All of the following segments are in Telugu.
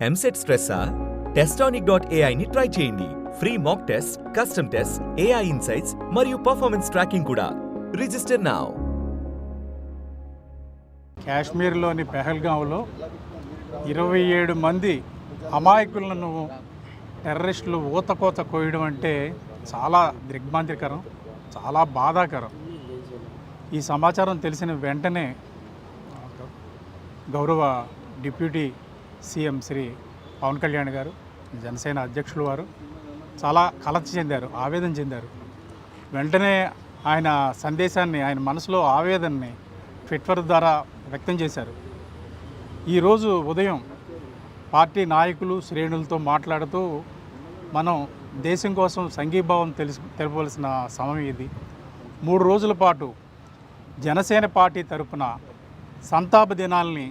ఎంసెట్ స్ట్రెస్సా? టెస్టానిక్.ai ని ట్రై చేయండి. Free mock test, custom test, AI insights మరియు పర్ఫార్మెన్స్ ట్రాకింగ్ కూడా. Register now. కాశ్మీర్లోని పెహల్గాంలో 27 మంది అమాయకులను టెర్రరిస్టులు ఊతకోత కోయడం అంటే చాలా దిగ్భ్రాంతికరం, చాలా బాధాకరం. ఈ సమాచారం తెలిసిన వెంటనే గౌరవ డిప్యూటీ సీఎం శ్రీ పవన్ కళ్యాణ్ గారు, జనసేన అధ్యక్షులు వారు చాలా కలత చెందారు, ఆవేదన చెందారు. వెంటనే ఆయన సందేశాన్ని, ఆయన మనసులో ఆవేదనని ట్విట్టర్ ద్వారా వ్యక్తం చేశారు. ఈరోజు ఉదయం పార్టీ శ్రేణులతో మాట్లాడుతూ మనం దేశం కోసం సంఘీభావం తెలపవలసిన సమయం ఇది. 3 రోజుల పాటు జనసేన పార్టీ తరపున సంతాప దినాల్ని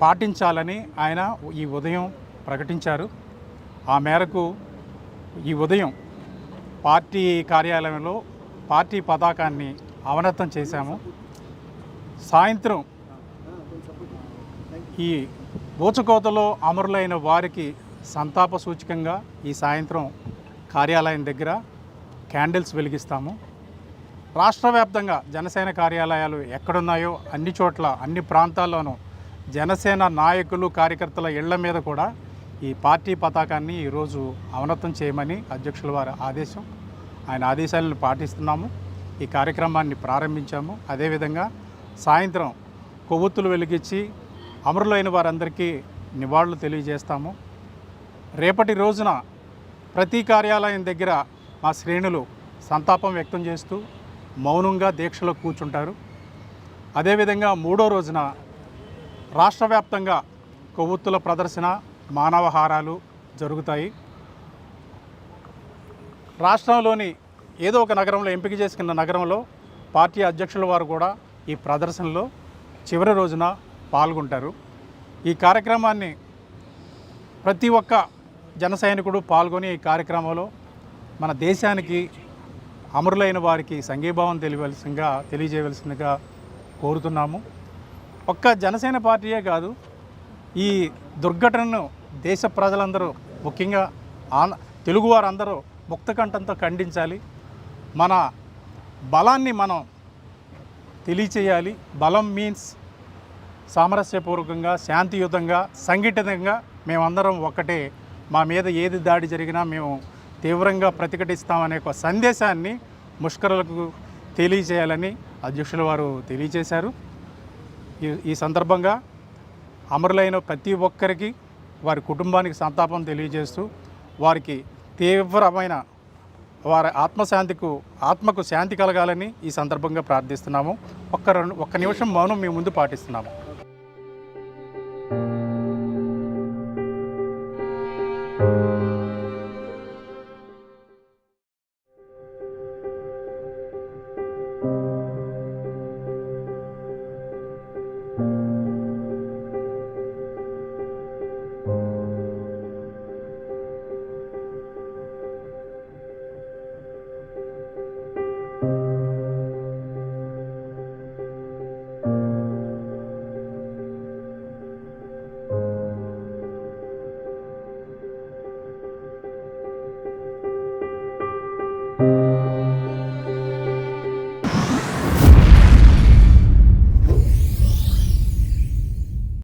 పాటించాలని ఆయన ఈ ఉదయం ప్రకటించారు. ఆ మేరకు ఈ ఉదయం పార్టీ కార్యాలయంలో పార్టీ పతాకాన్ని అవనతం చేశాము. సాయంత్రం ఈ ఊచకోతలో అమరులైన వారికి సంతాప సూచకంగా ఈ సాయంత్రం కార్యాలయం దగ్గర క్యాండిల్స్ వెలిగిస్తాము. రాష్ట్ర వ్యాప్తంగా జనసేన కార్యాలయాలు ఎక్కడున్నాయో అన్ని చోట్ల, అన్ని ప్రాంతాల్లోనూ జనసేన నాయకులు, కార్యకర్తల ఇళ్ల మీద కూడా ఈ పార్టీ పతాకాన్ని ఈరోజు అవనతం చేయమని అధ్యక్షుల వారి ఆదేశం. ఆయన ఆదేశాలను పాటిస్తున్నాము. ఈ కార్యక్రమాన్ని ప్రారంభించాము. అదేవిధంగా సాయంత్రం కొవ్వొత్తులు వెలిగించి అమరులైన వారందరికీ నివాళులు తెలియజేస్తాము. రేపటి రోజున ప్రతి కార్యాలయం దగ్గర మా శ్రేణులు సంతాపం వ్యక్తం చేస్తూ మౌనంగా దీక్షలో కూర్చుంటారు. అదేవిధంగా 3వ రోజున రాష్ట్ర వ్యాప్తంగా కొవ్వొత్తుల ప్రదర్శన, మానవహారాలు జరుగుతాయి. రాష్ట్రంలోని ఏదో ఒక నగరంలో, ఎంపిక చేసుకున్న నగరంలో పార్టీ అధ్యక్షుల వారు కూడా ఈ ప్రదర్శనలో చివరి రోజున పాల్గొంటారు. ఈ కార్యక్రమాన్ని ప్రతి ఒక్క జన సైనికుడు పాల్గొని ఈ కార్యక్రమంలో మన దేశానికి, అమరులైన వారికి సంఘీభావం తెలియజేయవలసిందిగా కోరుతున్నాము. ఒక్క జనసేన పార్టీయే కాదు, ఈ దుర్ఘటనను దేశ ప్రజలందరూ, ముఖ్యంగా తెలుగువారందరూ ముక్తకంఠంతో ఖండించాలి. మన బలాన్ని మనం తెలియచేయాలి. బలం మీన్స్ సామరస్యపూర్వకంగా, శాంతియుతంగా, సంఘటితంగా మేమందరం ఒక్కటే. మా మీద ఏది దాడి జరిగినా మేము తీవ్రంగా ప్రతిఘటిస్తామనే ఒక సందేశాన్ని ముష్కరులకు తెలియచేయాలని అధ్యక్షుల వారు తెలియచేశారు. ఈ సందర్భంగా అమరులైన ప్రతి ఒక్కరికి, వారి కుటుంబానికి సంతాపం తెలియజేస్తూ వారికి తీవ్రమైన వారి ఆత్మకు శాంతి కలగాలని ఈ సందర్భంగా ప్రార్థిస్తున్నాము. ఒక్క నిమిషం మౌనం మీ ముందు పాటిస్తున్నాము.